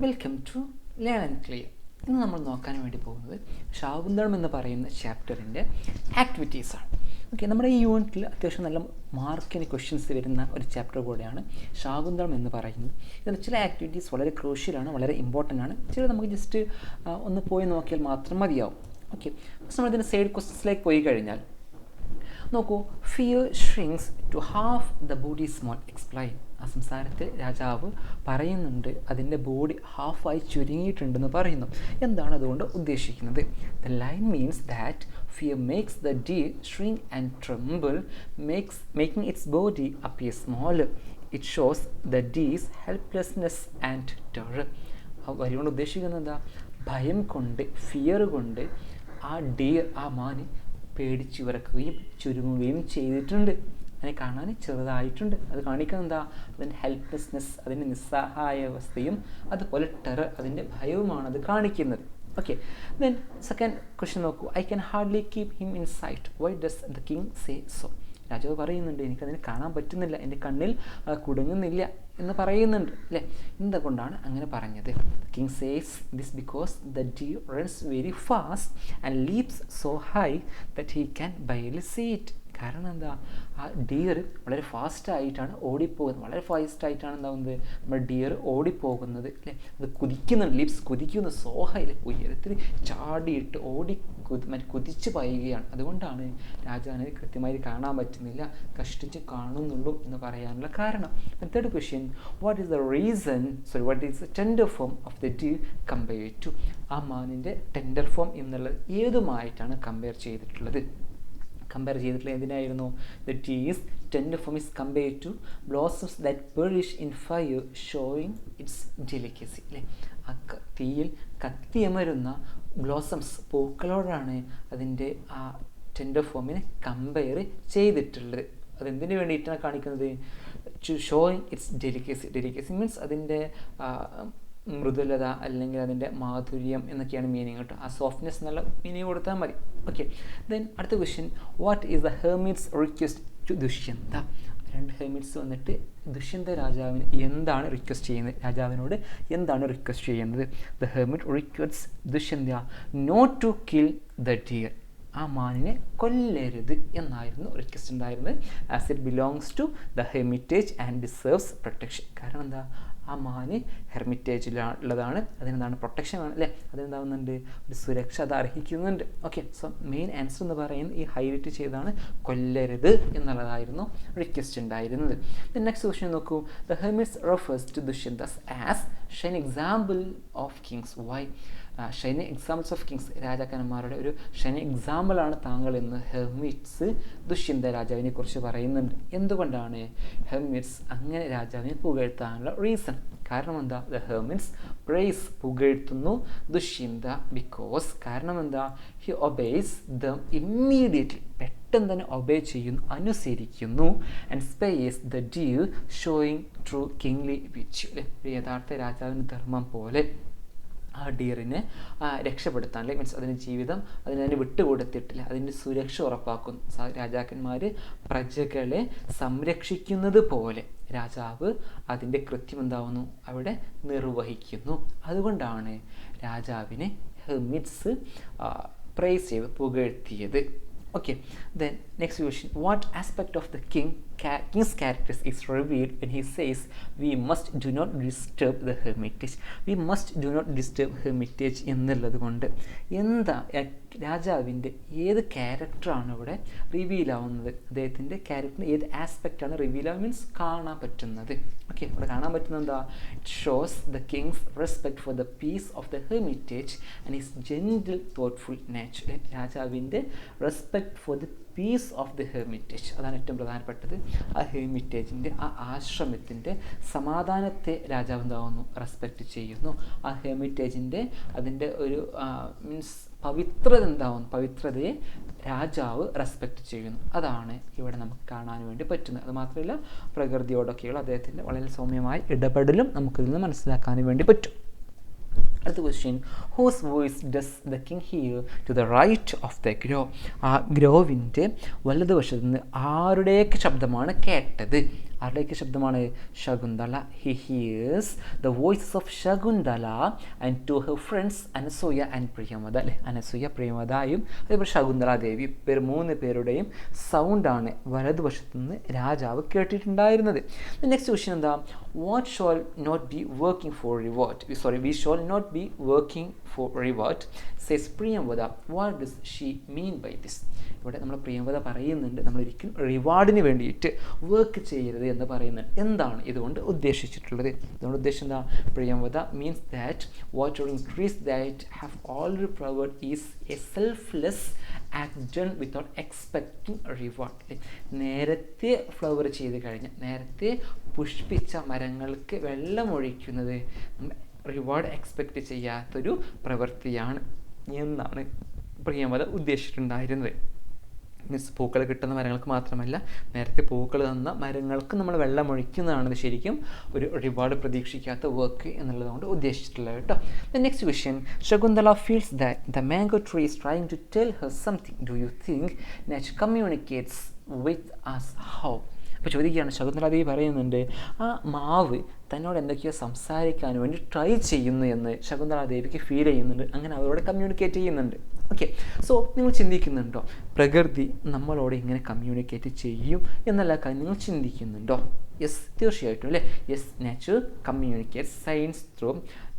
Welcome to learn and clear. ഇന്ന് നമ്മൾ നോക്കാൻ വേണ്ടി പോകുന്നത് ശാകുന്തളം എന്ന് പറയുന്ന ചാപ്റ്ററിൻ്റെ ആക്ടിവിറ്റീസാണ്. ഓക്കെ, നമ്മുടെ ഈ യൂണിറ്റിൽ അത്യാവശ്യം നല്ല മാർക്കിന് ക്വസ്റ്റ്യൻസ് വരുന്ന ഒരു ചാപ്റ്റർ കൂടെയാണ് ശാകുന്തളം എന്ന് പറയുന്നത്. ഇതിൽ ചില ആക്ടിവിറ്റീസ് വളരെ ക്രൂഷ്യലാണ്, വളരെ ഇമ്പോർട്ടൻ്റ് ആണ്. ചില നമുക്ക് ജസ്റ്റ് ഒന്ന് പോയി നോക്കിയാൽ മാത്രം മതിയാവും. ഓക്കെ, ഫസ്റ്റ് നമ്മളിതിൻ്റെ സൈഡ് ക്വസ്റ്റ്യൻസിലേക്ക് പോയി കഴിഞ്ഞാൽ നോക്കൂ, fear shrinks to half the body small. Explain. ആ സംസാരത്തിൽ രാജാവ് പറയുന്നുണ്ട് അതിൻ്റെ ബോഡി ഹാഫായി ചുരുങ്ങിയിട്ടുണ്ടെന്ന് പറയുന്നു. എന്താണ് അതുകൊണ്ട് ഉദ്ദേശിക്കുന്നത്? The line means that fear makes the deer shrink and tremble, making its body appear smaller. It shows the deer's helplessness and terror. ആ വരി കൊണ്ട് ഉദ്ദേശിക്കുന്നത് എന്താ? ഭയം കൊണ്ട്, ഫിയർ കൊണ്ട് ആ ഡീർ, ആ മാന് പേടിച്ച് വിറക്കുകയും ചുരുങ്ങുകയും ചെയ്തിട്ടുണ്ട്. അതിനെ കാണാൻ ചെറുതായിട്ടുണ്ട്. അത് കാണിക്കുന്നത് എന്താ? അതിൻ്റെ ഹെൽപ്ലെസ്നെസ്, അതിൻ്റെ നിസ്സഹായാവസ്ഥയും അതുപോലെ ടെറർ, അതിൻ്റെ ഭയവുമാണ് അത് കാണിക്കുന്നത്. ഓക്കെ, ദെൻ സെക്കൻഡ് ക്വസ്റ്റ്യൻ നോക്കൂ. I can hardly keep him in sight, why does the king say so? രാജാവ് പറയുന്നുണ്ട് എനിക്കതിനെ കാണാൻ പറ്റുന്നില്ല, എൻ്റെ കണ്ണിൽ കുടുങ്ങുന്നില്ല എന്ന് പറയുന്നുണ്ട് അല്ലേ. എന്തുകൊണ്ടാണ് അങ്ങനെ പറഞ്ഞത്? King says this because the deer runs very fast and leaps so high that he can barely see it. കാരണം എന്താ? ആ ഡിയർ വളരെ ഫാസ്റ്റായിട്ടാണ് ഓടിപ്പോകുന്നത്. വളരെ ഫാസ്റ്റായിട്ടാണ് എന്താവുന്നത്? നമ്മുടെ ഡിയർ ഓടിപ്പോകുന്നത് അല്ലേ. അത് കുതിക്കുന്നുണ്ട്, ലിപ്സ് കുതിക്കുന്നു, സോഹയിലെ ഉയരത്തിൽ ചാടിയിട്ട് കുതിച്ച് പായുകയാണ്. അതുകൊണ്ടാണ് രാജാവിനെ കൃത്യമായി കാണാൻ പറ്റുന്നില്ല, കഷ്ടിച്ച് കാണുന്നുള്ളൂ എന്ന് പറയാനുള്ള കാരണം. Third question, what is the reason, what is the tender form of the deer compare to? ആ മാനിൻ്റെ ടെൻഡർ ഫോം എന്നുള്ളത് ഏതുമായിട്ടാണ് കമ്പയർ ചെയ്തിട്ടുള്ളത്? കമ്പയർ ചെയ്തിട്ടുള്ള എന്തിനായിരുന്നു? The tree's tender form is compare to blossoms that perish in fire showing its delicacy അല്ലേ. ആ തീയിൽ കത്തിയമരുന്ന blossoms, പൂക്കളോടാണ് അതിൻ്റെ ആ ടെൻഡർ ഫോമിനെ കമ്പയർ ചെയ്തിട്ടുള്ളത്. അതെന്തിനു വേണ്ടിയിട്ടാണ് കാണിക്കുന്നത്? To showing its delicacy. Delicacy means അതിൻ്റെ മൃദുലത അല്ലെങ്കിൽ അതിൻ്റെ മാധുര്യം എന്നൊക്കെയാണ് മീനിങ് കേട്ടോ. ആ സോഫ്റ്റ്നെസ് എന്നുള്ള മീനിങ് കൊടുത്താൽ മതി. ഓക്കെ, ദെൻ അടുത്ത question, what is the hermits request to Dushyanta? രണ്ട് ഹെർമിറ്റ്സ് വന്നിട്ട് ദുഷ്യന്ത രാജാവിന് എന്താണ് റിക്വസ്റ്റ് ചെയ്യുന്നത്? രാജാവിനോട് എന്താണ് റിക്വസ്റ്റ് ചെയ്യുന്നത്? The hermit request Dushyanta not to kill the deer. ആ മാനിനെ കൊല്ലരുത് എന്നായിരുന്നു റിക്വസ്റ്റ് ഉണ്ടായിരുന്നത്. As it belongs to the hermitage and deserves protection. കാരണം എന്താ? ആ മാന് ഹെർമിറ്റേജിലുള്ളതാണ്, അതിനെന്താണ്? പ്രൊട്ടക്ഷൻ ആണ് അല്ലേ. അതിനെന്താവുന്നുണ്ട്? ഒരു സുരക്ഷ അത് അർഹിക്കുന്നുണ്ട്. ഓക്കെ, സോ മെയിൻ ആൻസർ എന്ന് പറയുന്നത് ഈ ഹൈലൈറ്റ് ചെയ്താണ് കൊല്ലരുത് എന്നുള്ളതായിരുന്നു റിക്വസ്റ്റ് ഉണ്ടായിരുന്നത്. നെക്സ്റ്റ് ക്വസ്റ്റ്യൻ നോക്കൂ. The hermit's refers to Dushyanta's as shine example of kings. Why? Shiny examples of kings, രാജാക്കന്മാരുടെ ഒരു ഷൈനി എക്സാമ്പിളാണ് താങ്കൾ എന്ന് ഹെർമിറ്റ്സ് ദുഷ്യന്ത രാജാവിനെ കുറിച്ച് പറയുന്നുണ്ട്. എന്തുകൊണ്ടാണ് ഹെർമിറ്റ്സ് അങ്ങനെ രാജാവിനെ പുകഴ്ത്താനുള്ള റീസൺ? കാരണം എന്താ? ദ ഹെർമിറ്റ്സ് പ്രൈസ്, പുകഴ്ത്തുന്നു ദുഷ്യന്ത ബിക്കോസ്, കാരണം എന്താ? ഹി ഒബേസ് ദം ഇമ്മീഡിയറ്റ്ലി, പെട്ടെന്ന് തന്നെ ഒബേ ചെയ്യുന്നു, അനുസരിക്കുന്നു. And space the deal showing true kingly which. യഥാർത്ഥ രാജാവിൻ്റെ ധർമ്മം പോലെ ആ ഡിയറിനെ രക്ഷപ്പെടുത്താൻ, മീൻസ് അതിൻ്റെ ജീവിതം അതിനെ വിട്ടുകൊടുത്തിട്ടില്ല, അതിൻ്റെ സുരക്ഷ ഉറപ്പാക്കുന്നു. രാജാക്കന്മാർ പ്രജകളെ സംരക്ഷിക്കുന്നത് പോലെ രാജാവ് അതിൻ്റെ കൃത്യം എന്താവുന്നു? അവിടെ നിർവഹിക്കുന്നു. അതുകൊണ്ടാണ് രാജാവിനെ ഹെർമിറ്റ്സ് പ്രൈസ് ചെയ്ത് പുകഴ്ത്തിയത്. Okay, then next question, what aspect of the king's characters is revealed when he says we must do not disturb the hermitage? We must do not disturb hermitage എന്നുള്ളത് കൊണ്ട് എന്താ രാജാവിൻ്റെ ഏത് ക്യാരക്ടറാണ് ഇവിടെ റിവീൽ ആവുന്നത്? അദ്ദേഹത്തിൻ്റെ ക്യാരക്ടറിന് ഏത് ആസ്പെക്റ്റാണ് റിവീൽ ആവുക? മീൻസ് കാണാൻ പറ്റുന്നത്. ഓക്കെ, ഇവിടെ കാണാൻ പറ്റുന്നത് എന്താ? It shows the king's respect for the peace of the hermitage and his gentle thoughtful nature. രാജാവിൻ്റെ respect for the peace of the hermitage, അതാണ് ഏറ്റവും പ്രധാനപ്പെട്ടത്. ആ ഹെർമിറ്റേജിൻ്റെ, ആ ആശ്രമത്തിൻ്റെ സമാധാനത്തെ രാജാവ് എന്താവുന്നു? റെസ്പെക്റ്റ് ചെയ്യുന്നു. ആ ഹെർമിറ്റേജിൻ്റെ അതിൻ്റെ ഒരു മീൻസ് പവിത്രത എന്താവുന്നു? പവിത്രതയെ രാജാവ് റെസ്പെക്റ്റ് ചെയ്യുന്നു. അതാണ് ഇവിടെ നമുക്ക് കാണാൻ വേണ്ടി പറ്റുന്നത്. അതുമാത്രമല്ല പ്രകൃതിയോടൊക്കെയുള്ള അദ്ദേഹത്തിൻ്റെ വളരെ സൗമ്യമായ ഇടപെടലും നമുക്കിതിൽ നിന്ന് മനസ്സിലാക്കാൻ വേണ്ടി പറ്റും. അടുത്ത question, whose voice does the king hear to the right of the grove? ആ ഗ്രോവിൻ്റെ വലതുവശത്ത് നിന്ന് ആരുടെയൊക്കെ ശബ്ദമാണ് കേട്ടത്? ആരുടെയൊക്കെ ശബ്ദമാണ്? Shakuntala. He hears the voices of Shakuntala and to her friends Anasuya and Priyamvada. അല്ലെ, അനസൂയ, പ്രിയമതയും അതേപോലെ ശകുന്തളാദേവി, മൂന്ന് പേരുടെയും സൗണ്ടാണ് വലതുവശത്തു നിന്ന് രാജാവ് കേട്ടിട്ടുണ്ടായിരുന്നത്. നെക്സ്റ്റ് ക്വസ്റ്റ്യൻ എന്താ? What shall not be working for reward, we shall not be working for reward says Priyamvada. What does she mean by this? ഇവിടെ നമ്മൾ പ്രിയമവത പറയുന്നുണ്ട്, നമ്മളൊരിക്കലും റിവാർഡിന് വേണ്ടിയിട്ട് വർക്ക് ചെയ്യരുത് എന്ന് പറയുന്നുണ്ട്. എന്താണ് ഇതുകൊണ്ട് ഉദ്ദേശിച്ചിട്ടുള്ളത്? ഇതുകൊണ്ട് ഉദ്ദേശം എന്താ? Priyamvada means that what or increase that have already flowered is a selfless act done without expecting reward. നേരത്തെ ഫ്ലവർ ചെയ്ത് കഴിഞ്ഞ, നേരത്തെ പുഷ്പിച്ച മരങ്ങൾക്ക് വെള്ളമൊഴിക്കുന്നത് റിവാർഡ് എക്സ്പെക്റ്റ് ചെയ്യാത്തൊരു പ്രവൃത്തിയാണ് എന്നാണ് പ്രിയമവത ഉദ്ദേശിച്ചിട്ടുണ്ടായിരുന്നത്. മീൻസ് പൂക്കൾ കിട്ടുന്ന മരങ്ങൾക്ക് മാത്രമല്ല, നേരത്തെ പൂക്കൾ തന്ന മരങ്ങൾക്ക് നമ്മൾ വെള്ളമൊഴിക്കുന്നതാണ് ശരിക്കും ഒരു റിവാർഡ് പ്രതീക്ഷിക്കാത്ത വർക്ക് എന്നുള്ളതുകൊണ്ട് ഉദ്ദേശിച്ചിട്ടുള്ളത് കേട്ടോ. Next question, Shakuntala feels that the mango tree is trying to tell her something. Do you think nature communicates with us how? അപ്പോൾ ചോദിക്കുകയാണ്, ശകുന്തളാദേവി പറയുന്നുണ്ട് ആ മാവ് തന്നോട് എന്തൊക്കെയോ സംസാരിക്കാൻ വേണ്ടി ട്രൈ ചെയ്യുന്നു എന്ന് ശകുന്തളാദേവിക്ക് ഫീൽ ചെയ്യുന്നുണ്ട്. അങ്ങനെ അവരോട് കമ്മ്യൂണിക്കേറ്റ് ചെയ്യുന്നുണ്ട്. ഓക്കെ, സോ നിങ്ങൾ ചിന്തിക്കുന്നുണ്ടോ പ്രകൃതി നമ്മളോട് ഇങ്ങനെ കമ്മ്യൂണിക്കേറ്റ് ചെയ്യും എന്നുള്ള കാര്യം നിങ്ങൾ ചിന്തിക്കുന്നുണ്ടോ? യെസ്, തീർച്ചയായിട്ടും അല്ലേ. Yes, nature communicate science through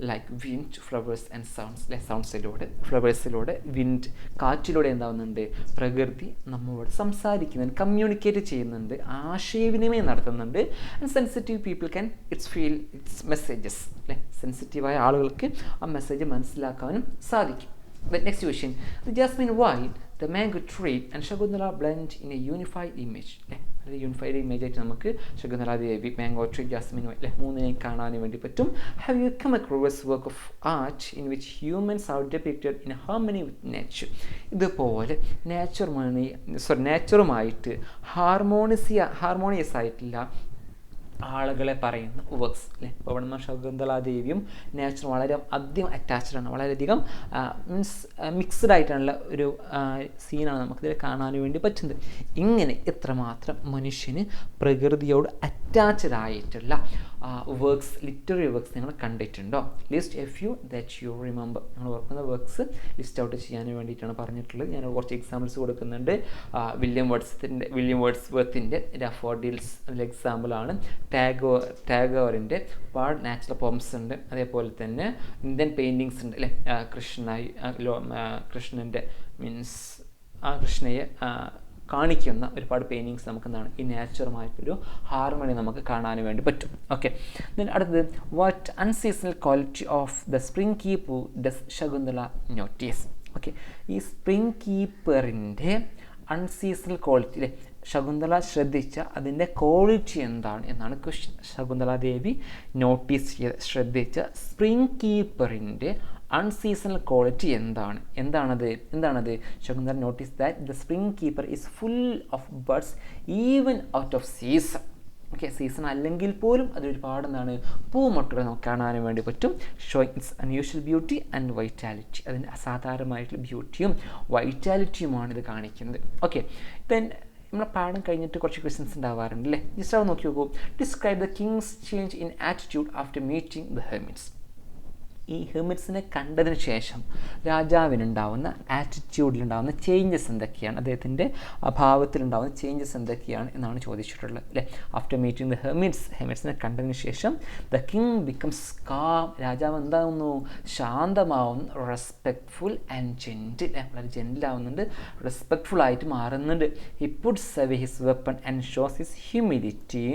like wind, flowers and sounds. അല്ലെ, സൗണ്ട്സിലൂടെ, ഫ്ലവേഴ്സിലൂടെ, വിൻഡ്, കാറ്റിലൂടെ എന്താവുന്നുണ്ട്? പ്രകൃതി നമ്മളോട് സംസാരിക്കുന്നുണ്ട്, കമ്മ്യൂണിക്കേറ്റ് ചെയ്യുന്നുണ്ട്, ആശയവിനിമയം നടത്തുന്നുണ്ട്. And sensitive people can feel it's messages. അല്ലെ, സെൻസിറ്റീവായ ആളുകൾക്ക് ആ മെസ്സേജ് മനസ്സിലാക്കാനും സാധിക്കും. But next question, the jasmine white, the mango tree and Shakuntala blend in a unified image. ഒരു യൂണിഫൈഡ് ഇമേജ് ആയിട്ട് നമുക്ക് Shakuntala Devi, mango tree, Jasmine white മൂന്നിനെയും കാണാൻ വേണ്ടി പറ്റും. Have you come across work of art in which humans are depicted in harmony with nature? ഇതുപോലെ നേച്ചറുമായിട്ട് harmonious ആയിട്ടില്ല ആളുകളെ പറയുന്ന വർക്ക്സ്. അല്ലേ, അപ്പോൾ ഇവിടെ നമ്മൾ ശകുന്തളാദേവിയും നേച്ചർ വളരെ അധികം അറ്റാച്ച്ഡാണ്, വളരെയധികം മീൻസ് മിക്സ്ഡ് ആയിട്ടുള്ള ഒരു സീനാണ് നമുക്കിതിൽ കാണാൻ വേണ്ടി പറ്റുന്നത്. ഇങ്ങനെ എത്രമാത്രം മനുഷ്യന് പ്രകൃതിയോട് അറ്റാച്ച്ഡ് ആയിട്ടുള്ള വർക്ക്സ്, ലിറ്റററി വർക്ക്സ് നിങ്ങൾ കണ്ടിട്ടുണ്ടോ? List A few that you remember. നിങ്ങൾ ഓർക്കുന്ന വർക്ക്സ് ലിസ്റ്റ് ഔട്ട് ചെയ്യാൻ വേണ്ടിയിട്ടാണ് പറഞ്ഞിട്ടുള്ളത്. ഞാൻ കുറച്ച് എക്സാമ്പിൾസ് കൊടുക്കുന്നുണ്ട്. വില്യം വേർഡ്സ്വർത്തിൻ്റെ ഡാഫോഡിൽസ് അതിൽ എക്സാമ്പിളാണ്. ടാഗോറിൻ്റെ ഒരുപാട് നാച്ചുറൽ പോംസ് ഉണ്ട്. അതേപോലെ തന്നെ ഇന്ത്യൻ പെയിൻറ്റിങ്സ് ഉണ്ട്. അല്ലേ, കൃഷ്ണൻ്റെ മീൻസ് ആ കൃഷ്ണയെ കാണിക്കുന്ന ഒരുപാട് പെയിൻറ്റിങ്സ് നമുക്ക് എന്താണ് ഈ നാച്ചുറുമായിട്ടൊരു ഹാർമണി നമുക്ക് കാണാൻ വേണ്ടി പറ്റും. ഓക്കെ, അടുത്തത്, what unseasonal quality of the spring keeper does Shakuntala notice? Okay, ഈ സ്പ്രിംഗ് കീപ്പറിൻ്റെ അൺസീസണൽ ക്വാളിറ്റി, അല്ലേ, ശകുന്തള ശ്രദ്ധിച്ച അതിൻ്റെ ക്വാളിറ്റി എന്താണ് എന്നാണ് ക്വസ്റ്റ്യൻ. ശകുന്തളാദേവി ശ്രദ്ധിച്ച സ്പ്രിംഗ് കീപ്പറിൻ്റെ അൺസീസണൽ ക്വാളിറ്റി എന്താണത്? Shakuntala notice that the spring keeper is full of birds even out off season. Okay, season അല്ലെങ്കിൽ പോലും അതൊരുപാട് പൂമൊട്ടുകൾ നമുക്ക് കാണാൻ വേണ്ടി പറ്റും. Showing it's unusual beauty and vitality. അതിൻ്റെ അസാധാരണമായിട്ടുള്ള ബ്യൂട്ടിയും വൈറ്റാലിറ്റിയുമാണ് ഇത് കാണിക്കുന്നത്. ഓക്കെ, ദെൻ നമ്മളെ പാഠം കഴിഞ്ഞിട്ട് കുറച്ച് ക്വസ്റ്റ്യൻസ് ഉണ്ടാവാറുണ്ട് അല്ലേ. ജസ്റ്റ് അത് നോക്കി നോക്കൂ. Describe the Kings change in attitude after meeting the hermit's. ഈ ഹെർമിറ്റ്സിനെ കണ്ടതിന് ശേഷം രാജാവിനുണ്ടാവുന്ന ആറ്റിറ്റ്യൂഡിലുണ്ടാവുന്ന ചേഞ്ചസ് എന്തൊക്കെയാണ്, അദ്ദേഹത്തിൻ്റെ ഭാവത്തിലുണ്ടാവുന്ന ചേഞ്ചസ് എന്തൊക്കെയാണ് എന്നാണ് ചോദിച്ചിട്ടുള്ളത് അല്ലേ. ആഫ്റ്റർ മീറ്റിംഗ് ദ ഹെർമിറ്റ്സിനെ കണ്ടതിന് ശേഷം ദ കിങ് ബിക്കംസ് കാം. രാജാവ് എന്താവുന്നു? ശാന്തമാവുന്നു. Respectful and gentle. വളരെ ജെൻറ്റിലാവുന്നുണ്ട്, റെസ്പെക്ട്ഫുൾ ആയിട്ട് മാറുന്നുണ്ട്. He puts away his weapon and shows his humility,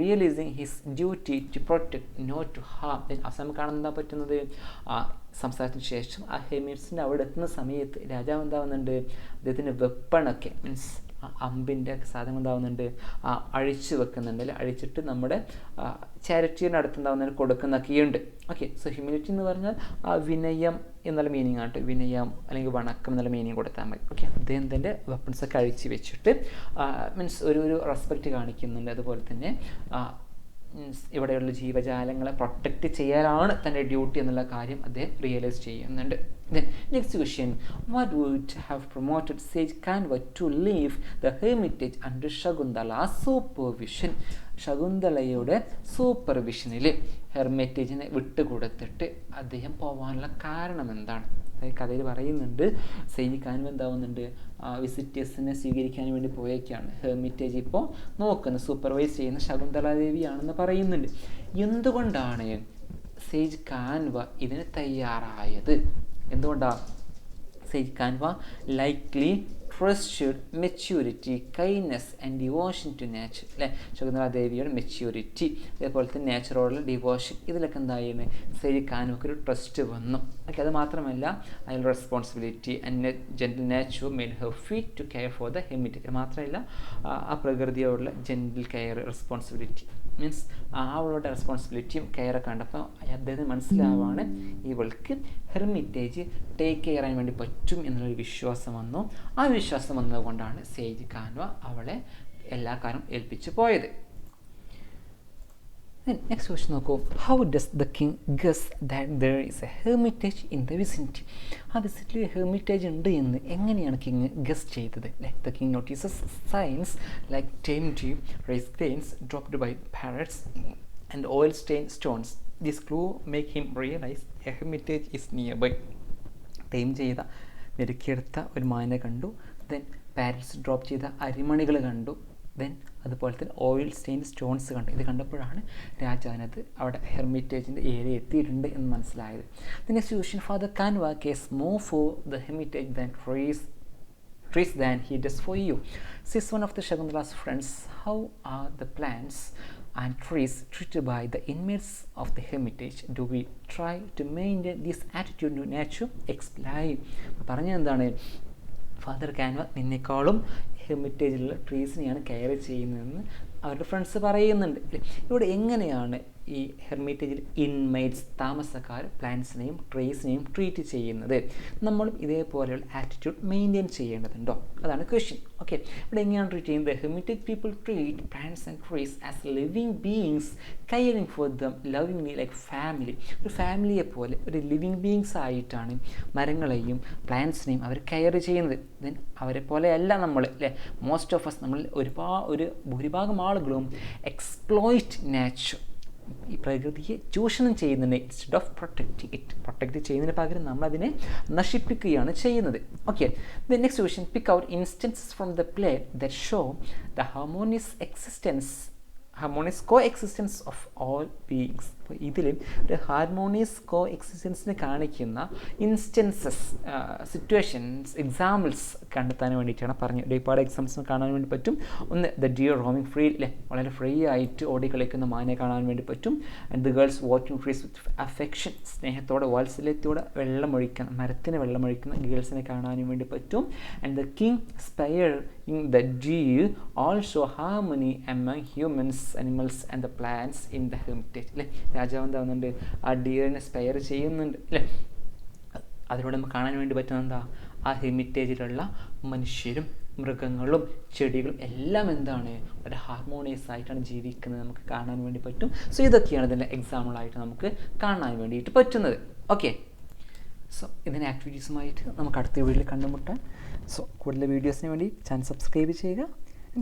realising his duty to protect not to harm. അവസാനം കാണാൻ എന്താ പറ്റുന്നത്? സംസാരത്തിന് ശേഷം ആ ഹെർമിറ്റ്സിൻ്റെ അവിടെ എത്തുന്ന സമയത്ത് രാജാവ് എന്താവുന്നുണ്ട്? അദ്ദേഹത്തിൻ്റെ വെപ്പണൊക്കെ മീൻസ് അമ്പിൻ്റെ സാധനം എന്താവുന്നുണ്ട്? അഴിച്ചു വെക്കുന്നുണ്ട്. അല്ലെ, അഴിച്ചിട്ട് നമ്മുടെ ചാരിറ്റിയുടെ അടുത്തുണ്ടാവുന്നതിന് കൊടുക്കുന്നൊക്കെയുണ്ട്. ഓക്കെ, സോ ഹ്യൂമിലിറ്റി എന്ന് പറഞ്ഞാൽ വിനയം എന്നുള്ള മീനിങ് ആണ്. വിനയം അല്ലെങ്കിൽ വണക്കം എന്നുള്ള മീനിങ് കൊടുത്താൽ മതി. ഓക്കെ, അദ്ദേഹത്തിൻ്റെ വെപ്പൺസൊക്കെ അഴിച്ച് വെച്ചിട്ട് മീൻസ് ഒരു റെസ്പെക്റ്റ് കാണിക്കുന്നുണ്ട്. അതുപോലെ തന്നെ ഇവിടെയുള്ള ജീവജാലങ്ങളെ പ്രൊട്ടക്റ്റ് ചെയ്യാനാണ് തൻ്റെ ഡ്യൂട്ടി എന്നുള്ള കാര്യം അദ്ദേഹം റിയലൈസ് ചെയ്യുന്നുണ്ട്. Then next question, what would have promoted sage Kanva to leave the hermitage under Shakuntala's supervision? ശകുന്തളയുടെ സൂപ്പർവിഷനിൽ ഹെർമിറ്റേജിനെ വിട്ടുകൊടുത്തിട്ട് അദ്ദേഹം പോകാനുള്ള കാരണം എന്താണ്? അതായത് കഥയിൽ പറയുന്നുണ്ട് സേജ് കാൻവ എന്താവുന്നുണ്ട്, വിസിറ്റേഴ്സിനെ സ്വീകരിക്കാൻ വേണ്ടി പോയേക്കാണ്. ഹെർമിറ്റേജ് ഇപ്പോൾ നോക്കുന്ന സൂപ്പർവൈസ് ചെയ്യുന്ന ശകുന്തളാദേവിയാണെന്ന് പറയുന്നുണ്ട്. എന്തുകൊണ്ടാണ് സേജ് കാൻവ ഇതിന് തയ്യാറായത്? എന്തുകൊണ്ടാണ്? Sage Kanva likely trusted maturity, kindness and devotion to nature. അല്ലേ, ശകുന്തളാദേവിയുടെ മെച്യൂരിറ്റി, അതേപോലെ തന്നെ നേച്ചറോടുള്ള ഡിവോഷൻ, ഇതിലൊക്കെ എന്തായിരുന്നു സേജ് കാൻവക്ക് ഒരു ട്രസ്റ്റ് വന്നു. ഓക്കെ, അത് മാത്രമല്ല അതിനുള്ള responsibility and gentle nature made her fit to care for the hermitage. മാത്രമല്ല ആ പ്രകൃതിയോടുള്ള ജെൻറ്റിൽ കെയർ റെസ്പോൺസിബിലിറ്റി മീൻസ് അവളുടെ റെസ്പോൺസിബിലിറ്റിയും കെയറൊക്കെ കണ്ടപ്പോൾ അദ്ദേഹത്തിന് മനസ്സിലാവാണ് ഇവൾക്ക് ഹെർമിറ്റേജ് ടേക്ക് കെയർ ചെയ്യാൻ വേണ്ടി പറ്റും എന്നുള്ളൊരു വിശ്വാസം വന്നു. ആ വിശ്വാസം വന്നതുകൊണ്ടാണ് സേജ് കാൻവ അവളെ എല്ലാ കാര്യം ഏൽപ്പിച്ചു പോയത്. നെക്സ്റ്റ് ക്വസ്റ്റ്യൻ നോക്കൂ, how does the king guess that there is a hermitage in the vicinity? ആ വിസിറ്റിൽ ഹെർമിറ്റേജ് ഉണ്ട് എന്ന് എങ്ങനെയാണ് കിങ് ഗസ് ചെയ്തത്? The king notices signs like tame tube, rice grains dropped by parrots and oil stain stones. This clue make him realise a hermitage is near by. Tame ചെയ്ത മെരുക്കിയെടുത്ത ഒരു മാനിനെ കണ്ടു, ദെൻ പാരറ്റ്സ് ഡ്രോപ്പ് ചെയ്ത അരിമണികൾ കണ്ടു, then അതുപോലെ തന്നെ oil stain stones കണ്ടു. ഇത് കണ്ടപ്പോഴാണ് രാജാവിനത് അവിടെ ഹെർമിറ്റേജിൻ്റെ ഏരിയ എത്തിയിട്ടുണ്ട് എന്ന് മനസ്സിലായത്. The next question, father Kanva CARES more for the Hermitage than trees than he does for you. Says one of the Shakuntala's friends, how are the plants and trees treated by the inmates of the hermitage? Do we try to maintain this attitude to nature? Explain. പറഞ്ഞത് എന്താണ്? Father Kanva നിന്നേക്കാളും ഹെർമിറ്റേജിലുള്ള ട്രീസിനെയാണ് care ചെയ്യുന്നതെന്ന് അവരുടെ friends പറയുന്നുണ്ട്. ഇവിടെ എങ്ങനെയാണ് ഈ ഹെർമിറ്റേജിൽ inmates താമസക്കാർ പ്ലാന്റ്സിനെയും ട്രീസിനെയും treat ചെയ്യുന്നത്? നമ്മളും ഇതേപോലെയുള്ള ആറ്റിറ്റ്യൂഡ് മെയിൻറ്റെയിൻ ചെയ്യേണ്ടതുണ്ടോ? അതാണ് ക്വസ്റ്റ്യൻ. ഓക്കെ, ഇവിടെ എങ്ങനെയാണ് ട്രീറ്റ് ചെയ്യുന്നത്? Hermitage people treat plants and trees as living beings, caring for them lovingly like family. ഒരു ഫാമിലിയെ പോലെ ഒരു ലിവിങ് ബീയിങ്സ് ആയിട്ടാണ് മരങ്ങളെയും പ്ലാന്റ്സിനെയും അവർ കെയർ ചെയ്യുന്നത്. ദെൻ അവരെ പോലെയല്ല നമ്മൾ, അല്ലേ? മോസ്റ്റ് ഓഫ് അസ് നമ്മൾ ഒരു ഭൂരിഭാഗം ആളുകളും എക്സ്പ്ലോയിറ്റ് നാച്ചർ, ഈ പ്രകൃതിയെ ചൂഷണം ചെയ്യുന്നുണ്ട്. ഇൻസ്റ്റെഡ് ഓഫ് പ്രൊട്ടക്റ്റ് ചെയ്യുന്നതിന് പകരം നമ്മളതിനെ നശിപ്പിക്കുകയാണ് ചെയ്യുന്നത്. Okay, the next question, pick out instances from the play that show the harmonious co existence of all beings. അപ്പോൾ ഇതിൽ ഒരു ഹാർമോണിയസ് കോ എക്സിസ്റ്റൻസിനെ കാണിക്കുന്ന ഇൻസ്റ്റൻസസ്, സിറ്റുവേഷൻസ്, എക്സാമ്പിൾസ് കണ്ടെത്താൻ വേണ്ടിയിട്ടാണ് പറഞ്ഞത്. ഒരുപാട് എക്സാമ്പിൾസ് കാണാൻ വേണ്ടി പറ്റും. ഒന്ന്, ദ ഡിയർ റോമിങ് ഫ്രീ, അല്ലേ, വളരെ ഫ്രീ ആയിട്ട് ഓടിക്കളിക്കുന്ന മാനെ കാണാൻ വേണ്ടി പറ്റും. And the girls watching trees with affection, സ്നേഹത്തോടെ വാത്സല്യത്തോടെ വെള്ളമൊഴിക്കുന്ന, മരത്തിന് വെള്ളമൊഴിക്കുന്ന ഗേൾസിനെ കാണാനും വേണ്ടി പറ്റും. And the king spare in the deer also harmony among humans, animals and the plants in the hermitage. അല്ലേ, രാജാവ് എന്താവുന്നുണ്ട്, ആ ഡിയറിനെ സ്പെയർ ചെയ്യുന്നുണ്ട്, അല്ലേ? അതിലൂടെ നമുക്ക് കാണാൻ വേണ്ടി പറ്റുന്നത് എന്താ? ആ ഹെർമിറ്റേജിലുള്ള മനുഷ്യരും മൃഗങ്ങളും ചെടികളും എല്ലാം എന്താണ്, ഒരു ഹാർമോണിയസ് ആയിട്ടാണ് ജീവിക്കുന്നത് നമുക്ക് കാണാൻ വേണ്ടി പറ്റും. സോ ഇതൊക്കെയാണ് ഇതിൻ്റെ എക്സാമ്പിളായിട്ട് നമുക്ക് കാണാൻ വേണ്ടിയിട്ട് പറ്റുന്നത്. ഓക്കെ, സോ ഇതിൻ്റെ ആക്ടിവിറ്റീസുമായിട്ട് നമുക്ക് അടുത്ത വീഡിയോയിൽ കണ്ടുമുട്ടാം. സോ കൂടുതൽ വീഡിയോസിന് വേണ്ടി ചാനൽ സബ്സ്ക്രൈബ് ചെയ്യുക,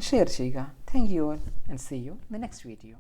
ഷെയർ ചെയ്യുക. Thank you all and see you in the next video.